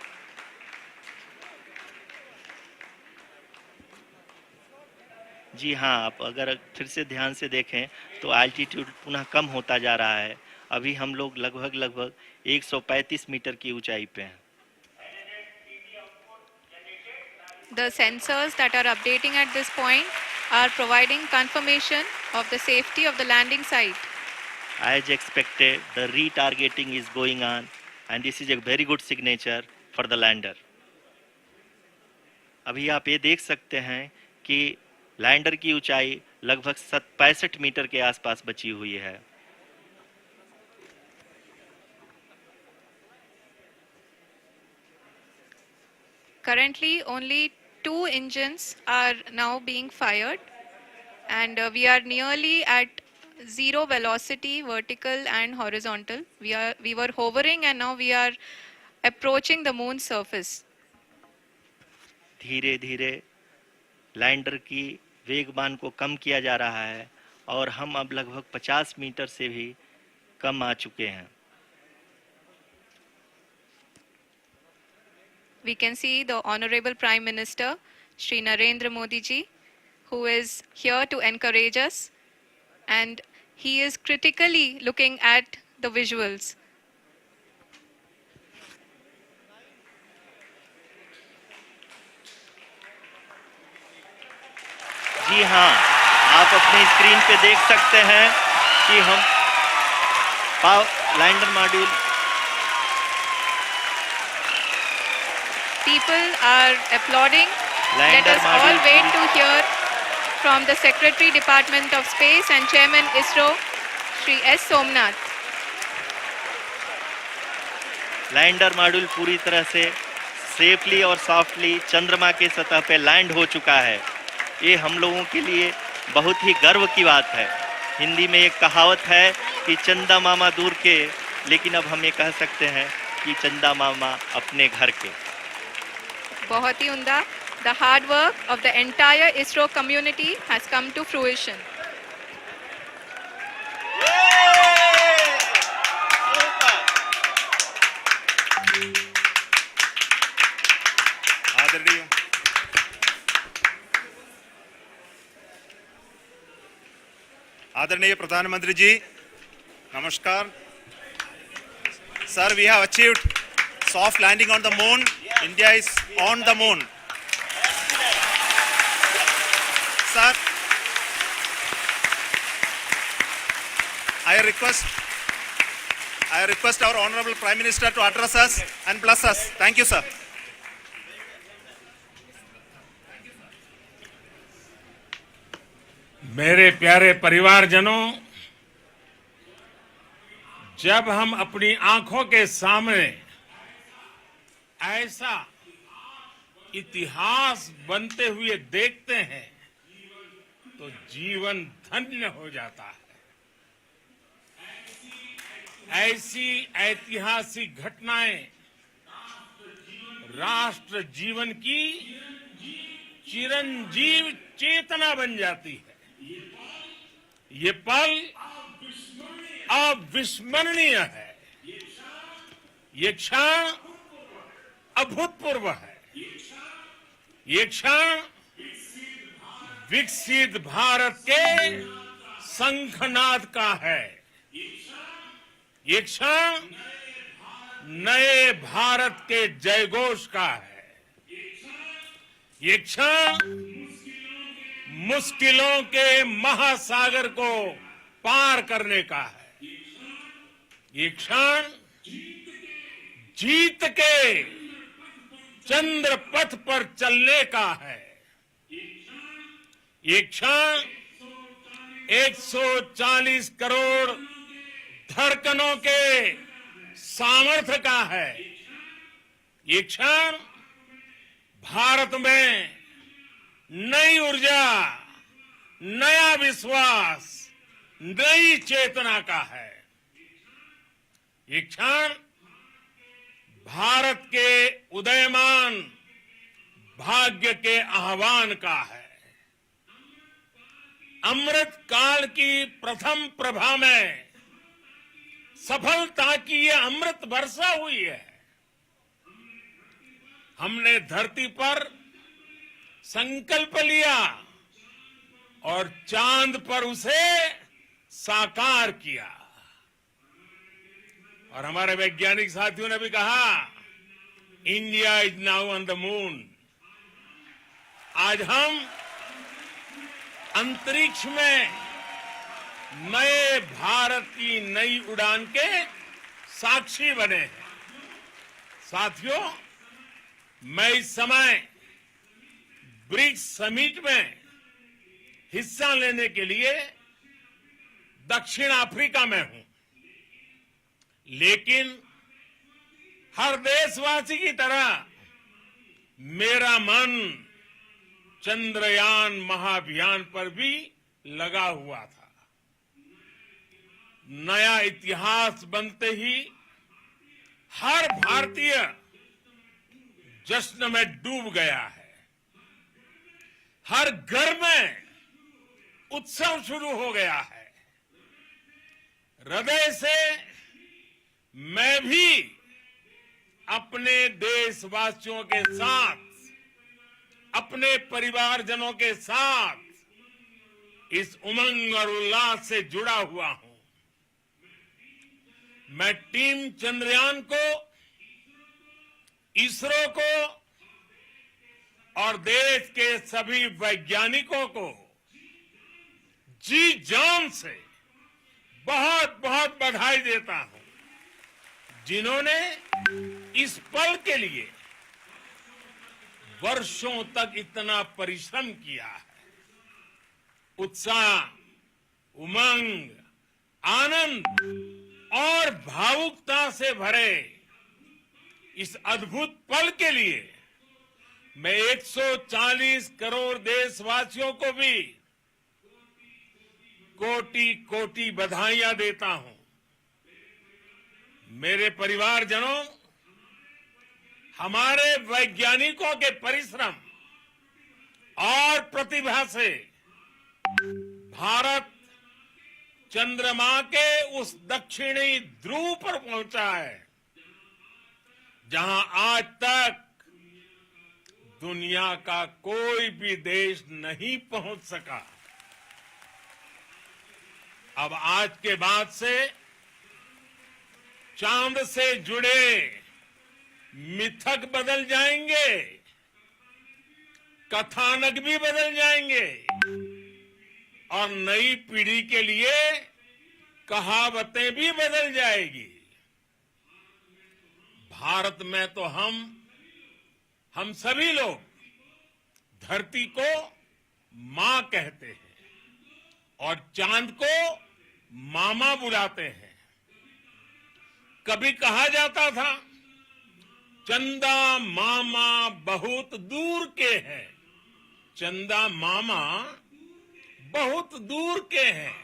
जी हाँ, आप अगर फिर से ध्यान से देखें तो एल्टीट्यूड पुनः कम होता जा रहा है। अभी हम लोग लगभग लगभग 135 मीटर की ऊंचाई पे हैं। The sensors that are updating at this point are providing confirmation of the safety of the landing site. As expected, the retargeting is going on and this is a very good signature for the lander. अभी आप ये देख सकते हैं कि lander की ऊंचाई लगभग 65 मीटर के आसपास बची हुई है। Currently, only 2 engines are now being fired, and we are nearly at zero velocity, vertical and horizontal. We were hovering, and now we are approaching the moon's surface. धीरे धीरे लैंडर की वेगमान को कम किया जा रहा है और हम अब लगभग 50 मीटर से भी कम आ चुके हैं। We can see the Honorable Prime Minister, Shri Narendra Modi ji, who is here to encourage us, and he is critically looking at the visuals. जी हाँ, आप अपनी स्क्रीन पे देख सकते हैं कि हम lander module. People are applauding. Let lander us all wait to hear from the Secretary Department of Space and Chairman ISRO, Shri S. Somnath. Lander module पूरी तरह से सेफली और सॉफ्टली चंद्रमा के सतह पे लैंड हो चुका है। ये हम लोगों के लिए बहुत ही गर्व की बात है। हिंदी में एक कहावत है कि चंदा मामा दूर के, लेकिन अब हम ये कह सकते हैं कि चंदा मामा अपने घर के। बहुत ही उम्दा. The hard work of the entire ISRO community has come to fruition. आदरणीय प्रधानमंत्री जी, नमस्कार। Sir, we have achieved soft landing on the moon. India is on the moon. Sir, I request our Honorable Prime Minister to address us and bless us. Thank you, sir. मेरे प्यारे परिवारजनों, जब हम अपनी आंखों के सामने ऐसा इतिहास बनते हुए देखते हैं तो जीवन धन्य हो जाता है। ऐसी ऐतिहासिक घटनाएं राष्ट्र जीवन की चिरंजीव चेतना बन जाती है। ये पल अविस्मरणीय है। ये क्षण अभूतपूर्व है। ये क्षण विकसित भारत के शंखनाद का है। ये क्षण नए भारत के जयघोष का है। ये क्षण मुश्किलों के महासागर को पार करने का है। ये क्षण जीत के चंद्र पथ पर चलने का है। ये क्षण 140 करोड़ धड़कनों के सामर्थ्य का है। ये क्षण भारत में नई ऊर्जा, नया विश्वास, नई चेतना का है। ये क्षण भारत के उदयमान भाग्य के आह्वान का है। अमृत काल की प्रथम प्रभा में सफलता की ये अमृत वर्षा हुई है। हमने धरती पर संकल्प लिया और चांद पर उसे साकार किया। और हमारे वैज्ञानिक साथियों ने भी कहा, India is now on the moon. आज हम अंतरिक्ष में नए भारत की नई उड़ान के साक्षी बने हैं। साथियों, मैं इस समय ब्रिक्स समिट में हिस्सा लेने के लिए दक्षिण अफ्रीका में हूं, लेकिन हर देशवासी की तरह मेरा मन चंद्रयान महाअभियान पर भी लगा हुआ था। नया इतिहास बनते ही हर भारतीय जश्न में डूब गया है। हर घर में उत्सव शुरू हो गया है। हृदय से मैं भी अपने देशवासियों के साथ, अपने परिवारजनों के साथ इस उमंग और उल्लास से जुड़ा हुआ हूं। मैं टीम चंद्रयान को, इसरो को और देश के सभी वैज्ञानिकों को जी जान से बहुत बहुत बधाई देता हूं, जिन्होंने इस पल के लिए वर्षों तक इतना परिश्रम किया है। उत्साह, उमंग, आनंद और भावुकता से भरे इस अद्भुत पल के लिए मैं 140 करोड़ देशवासियों को भी कोटि कोटि बधाइयां देता हूं। मेरे परिवारजनों, हमारे वैज्ञानिकों के परिश्रम और प्रतिभा से भारत चंद्रमा के उस दक्षिणी ध्रुव पर पहुंचा है, जहां आज तक दुनिया का कोई भी देश नहीं पहुंच सका। अब आज के बाद से चांद से जुड़े मिथक बदल जाएंगे, कथानक भी बदल जाएंगे और नई पीढ़ी के लिए कहावतें भी बदल जाएगी। भारत में तो हम सभी लोग धरती को मां कहते हैं और चांद को मामा बुलाते हैं। कभी कहा जाता था, चंदा मामा बहुत दूर के हैं। चंदा मामा बहुत दूर के हैं।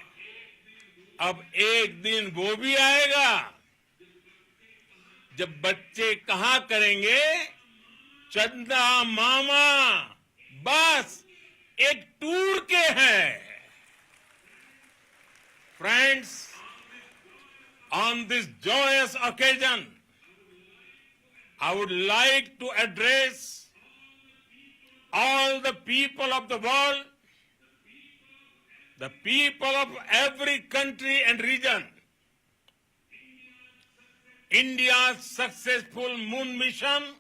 अब एक दिन वो भी आएगा जब बच्चे कहा करेंगे, चंदा मामा बस एक टूर के हैं। Friends, on this joyous occasion, I would like to address all the people of the world, the people of every country and region. India's successful moon mission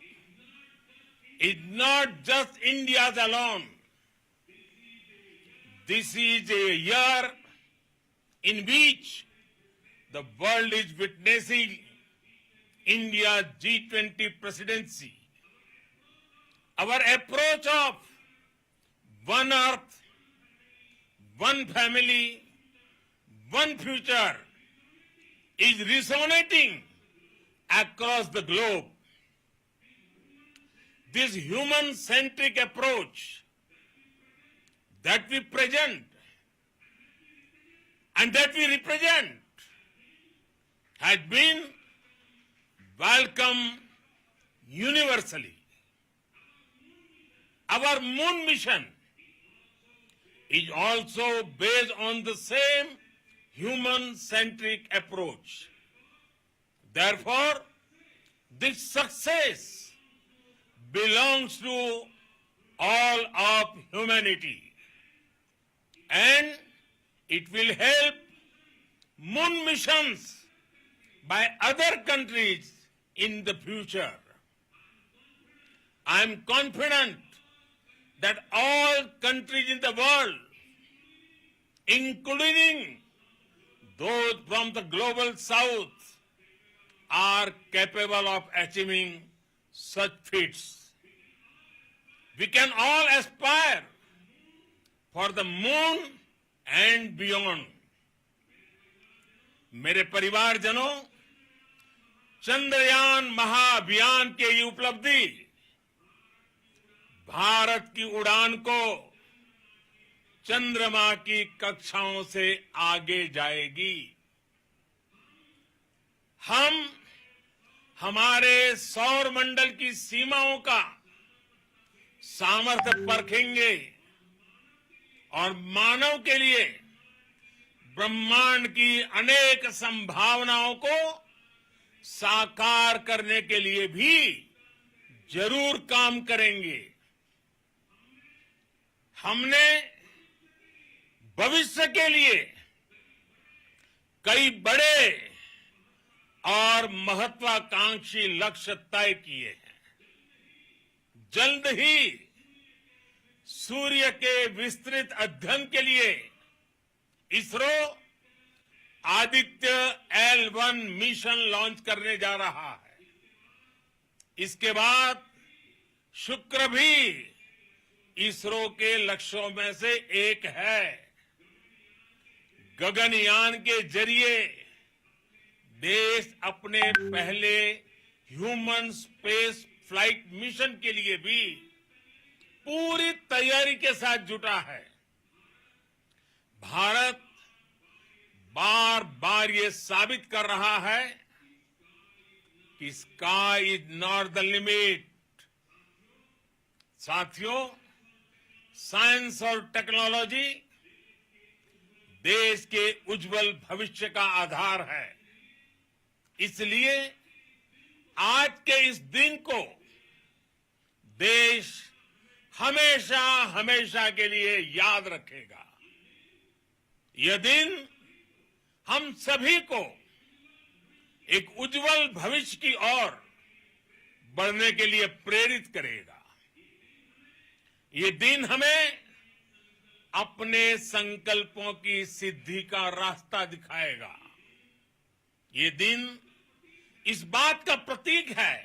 is not just India's alone. This is a year in which the world is witnessing India's G20 presidency. Our approach of one earth, one family, one future is resonating across the globe. This human-centric approach that we present and that we represent has been welcomed universally. Our moon mission is also based on the same human-centric approach. Therefore, this success belongs to all of humanity, and it will help moon missions by other countries in the future. I am confident that all countries in the world, including those from the global south, are capable of achieving such feats. We can all aspire for the moon and beyond. मेरे परिवारजनों, चंद्रयान महाअभियान के ये उपलब्धि भारत की उड़ान को चंद्रमा की कक्षाओं से आगे जाएगी। हम हमारे सौर मंडल की सीमाओं का सामर्थ्य परखेंगे और मानव के लिए ब्रह्मांड की अनेक संभावनाओं को साकार करने के लिए भी जरूर काम करेंगे। हमने भविष्य के लिए कई बड़े और महत्वाकांक्षी लक्ष्य तय किए हैं। जल्द ही सूर्य के विस्तृत अध्ययन के लिए ISRO Aditya L1 mission launch करने जा रहा है। इसके बाद शुक्र भी इसरो के लक्ष्यों में से एक है। गगनयान के जरिए देश अपने पहले ह्यूमन स्पेस फ्लाइट मिशन के लिए भी पूरी तैयारी के साथ जुटा है। भारत बार बार ये साबित कर रहा है कि sky is not the limit. साथियों, साइंस और टेक्नोलॉजी देश के उज्जवल भविष्य का आधार है। इसलिए आज के इस दिन को देश हमेशा हमेशा के लिए याद रखेगा। यह दिन हम सभी को एक उज्जवल भविष्य की ओर बढ़ने के लिए प्रेरित करेगा। ये दिन हमें अपने संकल्पों की सिद्धि का रास्ता दिखाएगा। ये दिन इस बात का प्रतीक है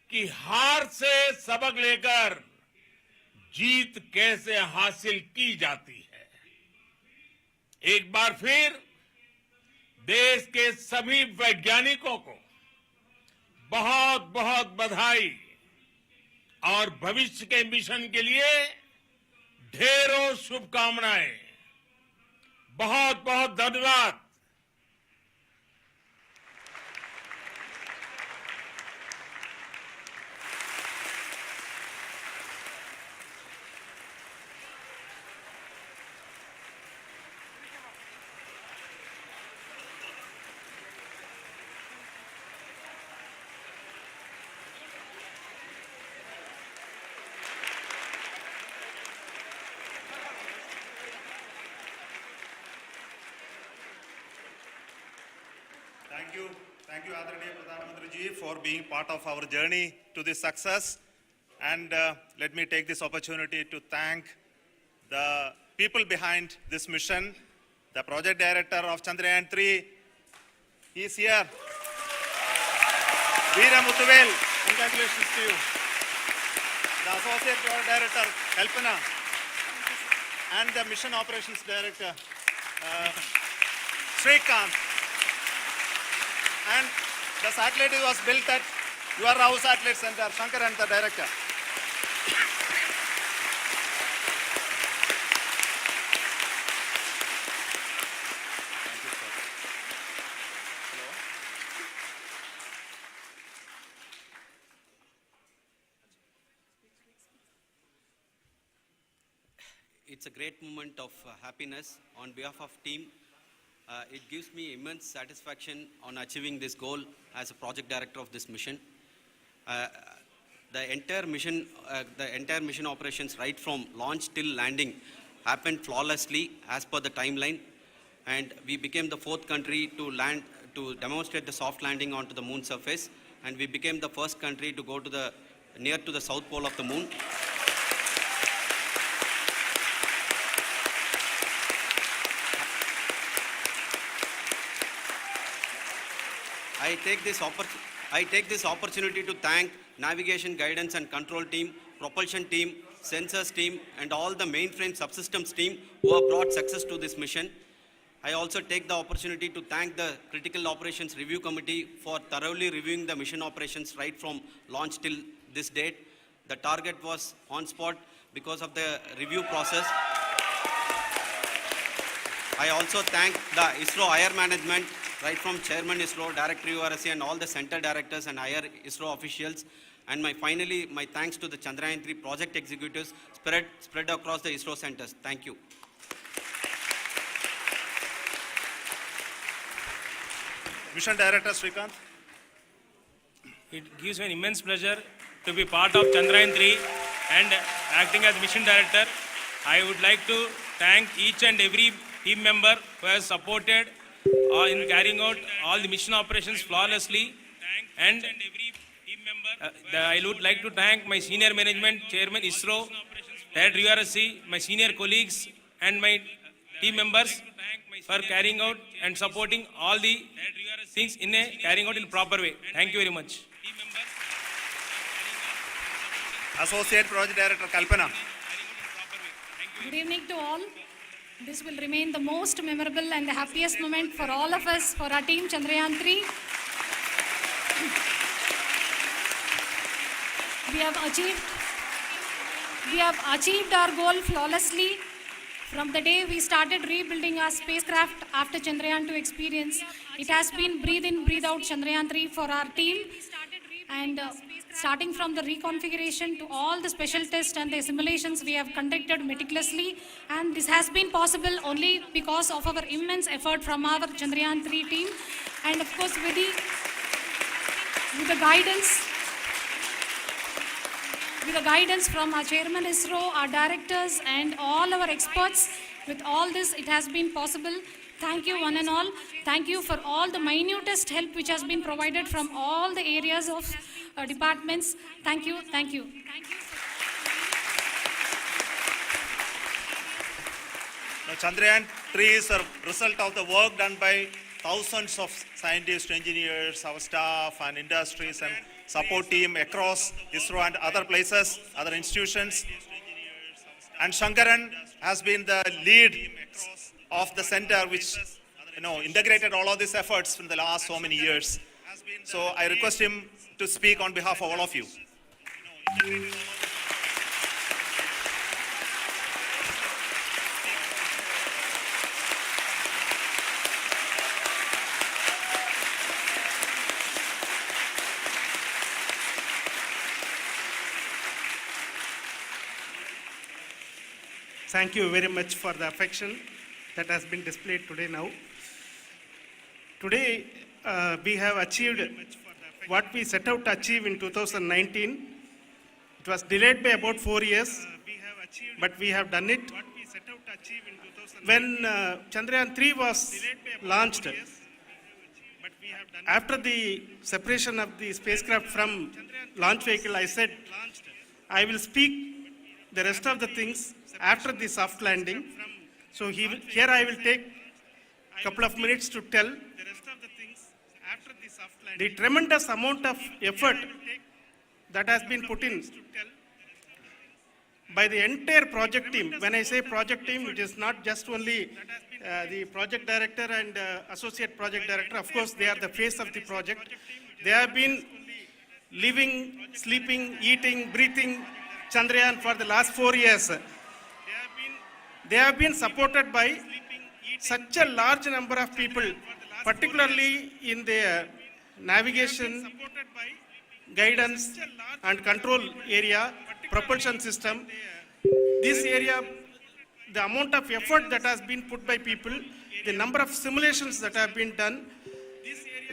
कि हार से सबक लेकर जीत कैसे हासिल की जाती है। एक बार फिर देश के सभी वैज्ञानिकों को बहुत बहुत बधाई और भविष्य के मिशन के लिए ढेरों शुभकामनाएं। बहुत बहुत धन्यवाद। Thank you, Adharaniya Pradhan Mantri ji, for being part of our journey to this success. And let me take this opportunity to thank the people behind this mission. The project director of Chandrayaan-3, he is here. Veera Muthuvel, congratulations to you. The associate project director, Kalpana, and the mission operations director, Srikanth. And the satellite was built at your Rao Satellite Center, Shankar and the director. Thank you, sir. Hello. It's a great moment of happiness on behalf of team. It gives me immense satisfaction on achieving this goal as a project director of this mission. The entire mission operations, right from launch till landing, happened flawlessly as per the timeline, and we became the 4th country to land to demonstrate the soft landing onto the moon surface, and we became the first country to go to near to the south pole of the moon. I take this opportunity to thank navigation, guidance and control team, propulsion team, sensors team, and all the mainframe subsystems team who have brought success to this mission. I also take the opportunity to thank the Critical Operations Review Committee for thoroughly reviewing the mission operations right from launch till this date. The target was on spot because of the review process. I also thank the ISRO higher management, right from Chairman ISRO, Director URSC, and all the center directors and higher ISRO officials. And finally, my thanks to the Chandrayaan-3 project executives spread across the ISRO centers. Thank you. Mission Director Srikanth. It gives me an immense pleasure to be part of Chandrayaan-3 and acting as Mission Director. I would like to thank each and every team member who has supported in carrying out all the mission operations flawlessly. And I would like to thank my senior management, Chairman ISRO, Director URSC, my senior colleagues and my team members for carrying out and supporting all the things in a carrying out in proper way. Thank you very much. Associate Project Director Kalpana. Good evening to all. This will remain the most memorable and the happiest moment for all of us, for our team Chandrayaan-3. We have achieved our goal flawlessly. From the day we started rebuilding our spacecraft after Chandrayaan-2 experience, it has been breathe in, breathe out Chandrayaan-3 for our team. And starting from the reconfiguration to all the special tests and the simulations we have conducted meticulously. And this has been possible only because of our immense effort from our Chandrayaan-3 team. And of course, with the guidance from our Chairman ISRO, our directors, and all our experts. With all this, it has been possible. Thank you, one and all. Thank you for all the minutest help which has been provided from all the areas of departments. Thank you. Thank you. Now, Chandrayaan-3 is a result of the work done by thousands of scientists, engineers, our staff, and industries, and support team across ISRO and other places, other institutions. And Shankaran has been the lead of the center which integrated all of these efforts in the last so many years. So I request him to speak on behalf of all of you. Thank you very much for the affection that has been displayed today now. Today, we have achieved what we set out to achieve in 2019. It was delayed by about 4 years, but we have done it. When Chandrayaan-3 was launched, after the separation of the spacecraft from launch vehicle, I said, I will speak the rest of the things after the soft landing. So here I will take a couple of minutes to tell the tremendous amount of effort that has been put in by the entire project team. When I say project team, it is not just only the project director and associate project director. Of course, they are the face of the project. They have been living, sleeping, eating, breathing Chandrayaan for the last 4 years. They have been supported by such a large number of people, particularly in the navigation, guidance and control area, propulsion system. This area, the amount of effort that has been put by people, the number of simulations that have been done,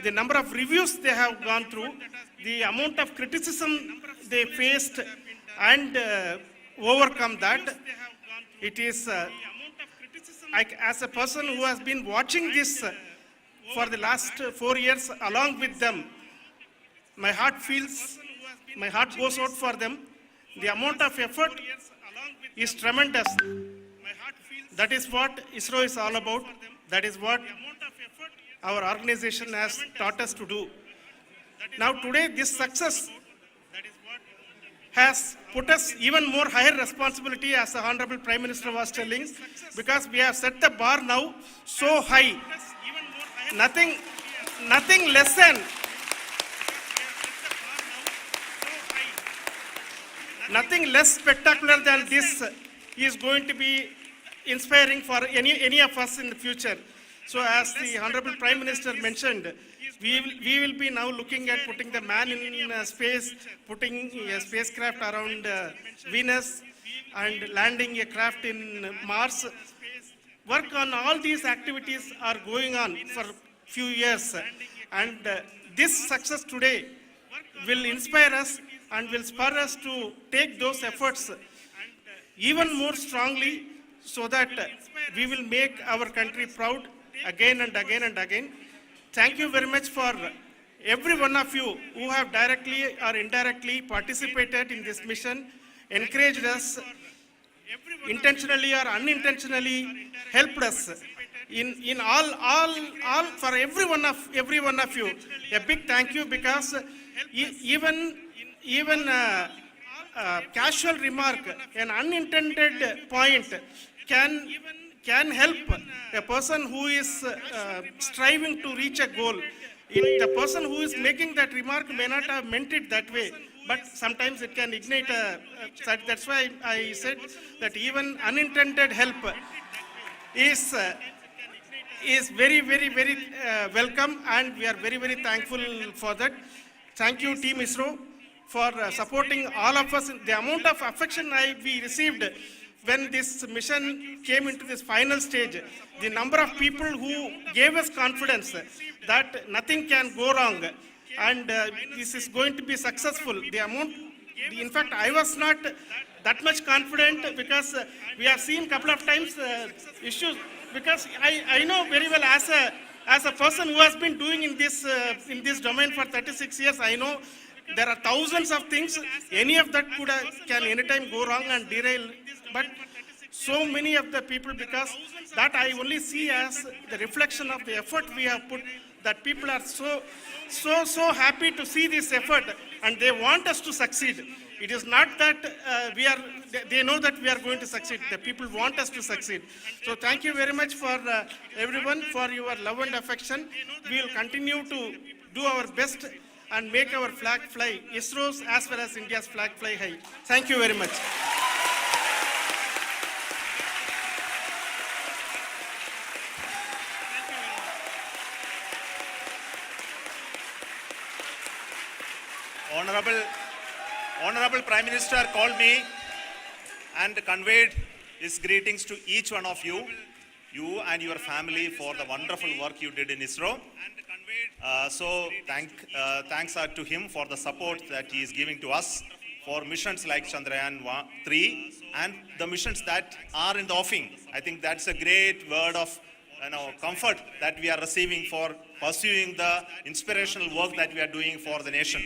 the number of reviews they have gone through, the amount of criticism they faced and overcome that. It is, as a person who has been watching this for the last 4 years along with them, my heart goes out for them. The amount of effort is tremendous. That is what ISRO is all about. That is what our organization has taught us to do. Now today, this success has put us even more higher responsibility, as the Honorable Prime Minister was telling, because we have set the bar now so high. Nothing less than nothing less spectacular than this is going to be inspiring for any of us in the future. So as the Honorable Prime Minister mentioned, we will be now looking at putting the man in space, putting a spacecraft around Venus, and landing a craft in Mars. Work on all these activities are going on for few years, and this success today will inspire us and will spur us to take those efforts even more strongly, so that we will make our country proud again and again and again. Thank you very much for every one of you who have directly or indirectly participated in this mission, encouraged us, intentionally or unintentionally helped us. In all for every one of you, a big thank you, because even casual remark, an unintended point can help a person who is striving to reach a goal. The person who is making that remark may not have meant it that way, but sometimes it can ignite that's why I said that even unintended help is very welcome, and we are very thankful for that. Thank you, Team ISRO, for supporting all of us. The amount of affection we received when this mission came into this final stage, the number of people who gave us confidence that nothing can go wrong and this is going to be successful. In fact, I was not that much confident, because we have seen a couple of times issues, because I know very well, as a person who has been doing in this domain for 36 years, I know there are thousands of things. Any of that can anytime go wrong and derail. But so many of the people, because that I only see as the reflection of the effort we have put, that people are so happy to see this effort, and they want us to succeed. It is not that they know that we are going to succeed. The people want us to succeed. So thank you very much for everyone, for your love and affection. We will continue to do our best and make our flag fly, ISRO's as well as India's flag fly high. Thank you very much. Honorable Prime Minister called me and conveyed his greetings to each one of you and your family, for the wonderful work you did in ISRO. So thanks are to him for the support that he is giving to us for missions like Chandrayaan-3 and the missions that are in the offing. I think that's a great word of comfort that we are receiving for pursuing the inspirational work that we are doing for the nation.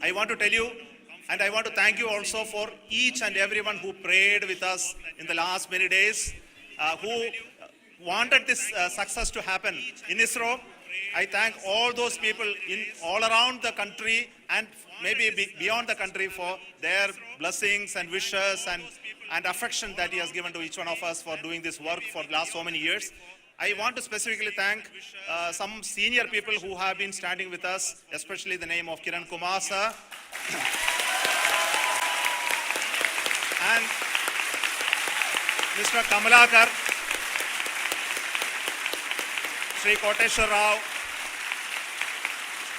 I want to tell you, and I want to thank you also for each and everyone who prayed with us in the last many days, who wanted this success to happen in ISRO. I thank all those people all around the country and maybe beyond the country for their blessings and wishes and affection that he has given to each one of us for doing this work for the last so many years. I want to specifically thank some senior people who have been standing with us, especially the name of Kiran Kumar sir and Mr. Kamalakar, Sri Koteshwar Rao.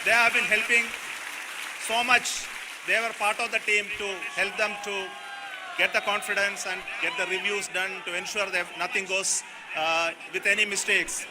They have been helping so much. They were part of the team to help them to get the confidence and get the reviews done to ensure that nothing goes with any mistakes.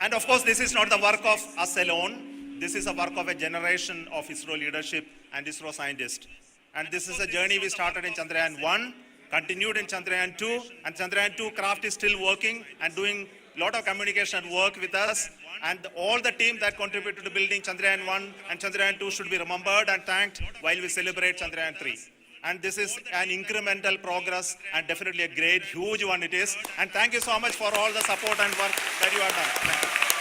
And of course, this is not the work of us alone. This is a work of a generation of ISRO leadership and ISRO scientists. And this is a journey we started in Chandrayaan-1, continued in Chandrayaan-2, and Chandrayaan-2 craft is still working and doing a lot of communication work with us. And all the team that contributed to building Chandrayaan-1 and Chandrayaan-2 should be remembered and thanked while we celebrate Chandrayaan-3. And this is an incremental progress and definitely a great, huge one it is. And thank you so much for all the support and work that you have done. Thank you.